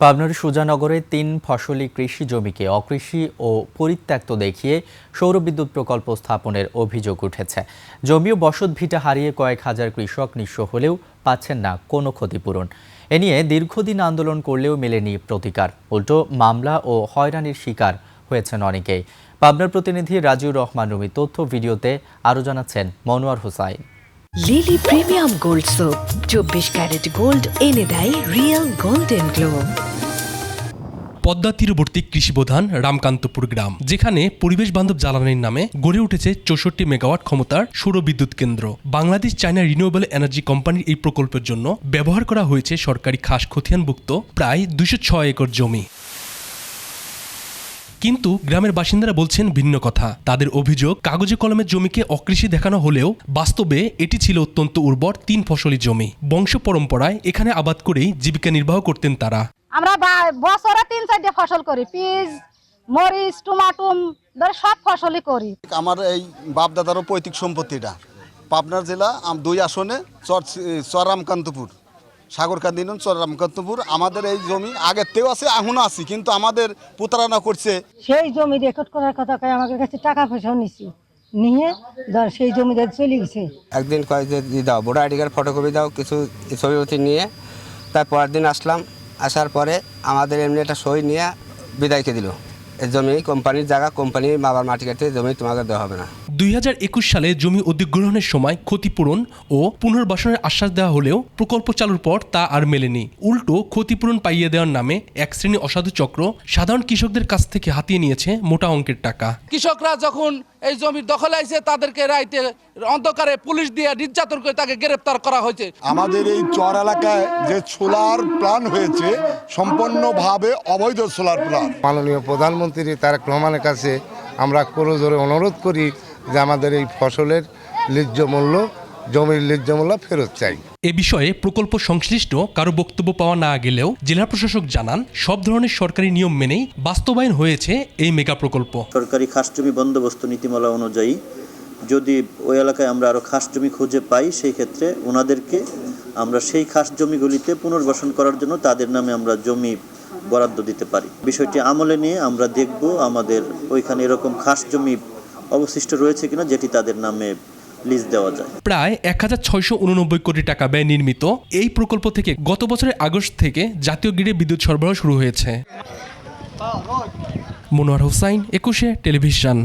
পাবনার সুজানগরে ৩ ফসলি কৃষি জমিকে অকৃষি ও পরিত্যক্ত দেখিয়ে সৌরবিদ্যুৎ প্রকল্প স্থাপনের অভিযোগ উঠেছে। জমি ও বসতভিটা হারিয়ে কয়েক হাজার কৃষক নিঃস্ব হলেও পাচ্ছেন না কোনো ক্ষতিপূরণ। এ নিয়ে দীর্ঘদিন আন্দোলন করলেও মেলেনি প্রতিকার, উল্টো মামলা ও হয়রানির শিকার হয়েছেন অনেকেই। পাবনার প্রতিনিধি রাজিউর রহমান রুমি তথ্য ভিডিওতে আরও জানাচ্ছেন Monowar Hossain. Lily premium gold soap 24 carat gold এনে দেয় রিয়েল গোল্ডেন গ্লো। পদ্মা তীরবর্তী কৃষিপ্রধান রামকান্তপুর গ্রাম, যেখানে পরিবেশ বান্ধব জ্বালানির নামে গড়ে উঠেছে 64 মেগাওয়াট ক্ষমতার সৌর বিদ্যুৎ কেন্দ্র। বাংলাদেশ চায়না রিনিউয়েবল এনার্জি কোম্পানির এই প্রকল্পের জন্য ব্যবহার করা হয়েছে সরকারি খাস খতিয়ানভুক্ত প্রায় 206 একর জমি। কিন্তু গ্রামের বাসিন্দারা বলছেন ভিন্ন কথা। তাদের অভিযোগ, কাগজে কলমে জমিকে অকৃষি দেখানো হলেও বাস্তবে এটি ছিল অত্যন্ত উর্বর 3 ফসলি জমি। বংশ পরম্পরায় এখানে আবাদ করেই জীবিকা নির্বাহ করতেন তারা। আমরা বছরে 3-4টা ফসল করি, পিঁয়াজ, মরিচ, টমাটো, সব ফসলই করি। আমার এই বাপ দাদারও পৈতৃক সম্পত্তিটা পাবনা জেলা 2 আসনে চর রামকান্তপুর, সাগরকান্দি ইউনিয়ন চর রামকান্তপুর। আমাদের এই জমি আগের থেকেও আছে, এখনো আছে, কিন্তু আমাদের প্রতারণা করছে। সেই জমি রেকর্ড করার কথা কয়ে আমাদের কাছে টাকা পয়সাও নিছি, নিয়ে সেই জমিতে চলে গেছে। একদিন কয় যে দাও ভোটার আইডি কার্ড ফটোকপি দাও, কিছু ছবি নিয়ে তারপরের দিন আসলাম। আসার পরে আমাদের এমনি একটা সই নিয়ে বিদায়কে দিল। এই জমি কোম্পানির জায়গা, কোম্পানি বাবার মাটি কাটতে জমি তোমাকে দেওয়া হবে না। 2021 সালে জমি অধিগ্রহণের সময় ক্ষতিপূরণ ও পুনর্বাসনের আশ্বাস দেওয়া হলেও প্রকল্প চালুর পর তা আর মেলেনি। উল্টো ক্ষতিপূরণ পাইয়ে দেওয়ার নামে এক শ্রেণী অসাধু চক্র সাধারণ কৃষকদের কাছ থেকে হাতিয়ে নিয়েছে মোটা অঙ্কের টাকা। কৃষকরা যখন এই জমির দখলে আইছে, তাদেরকে রাইতে অন্ধকারে পুলিশ দিয়ে নির্যাতন করে তাকে গ্রেপ্তার করা হয়েছে। আমাদের এই চর এলাকায় যে সোলার প্ল্যান হয়েছে সম্পূর্ণভাবে অবৈধ সোলার প্ল্যান। মাননীয় প্রধানমন্ত্রী তারেক রহমানের কাছে আমরা করজোরে অনুরোধ করি যে আমাদের এই ফসলের ন্যায্য মূল্য, জমির ন্যায্য মূল্য ফেরত চাই। এ বিষয়ে প্রকল্প সংশ্লিষ্ট কারো বক্তব্য পাওয়া না গেলেও জেলা প্রশাসক জানান, সব ধরনের সরকারি নিয়ম মেনেই বাস্তবায়ন হয়েছে এই মেগা প্রকল্প। সরকারি খাস জমি বন্দোবস্ত নীতিমালা অনুযায়ী যদি ওই এলাকায় আমরা আরও খাস জমি খুঁজে পাই, সেই ক্ষেত্রে ওনাদেরকে আমরা সেই খাস জমিগুলিতে পুনর্বাসন করার জন্য তাদের নামে আমরা জমি বরাদ্দ দিতে পারি। বিষয়টি আমলে নিয়ে আমরা দেখব আমাদের ওইখানে এরকম খাস জমি অবশিষ্ট রয়েছে কিনা, যেটি তাদের নামে লিজ দেওয়া যায়। প্রায় 1689 কোটি টাকা ব্যয় নির্মিত এই প্রকল্প থেকে গত বছরের আগস্ট থেকে জাতীয় গ্রিডে বিদ্যুৎ সরবরাহ শুরু হয়েছে। মনোয়ার হোসাইন, 21 টেলিভিশন।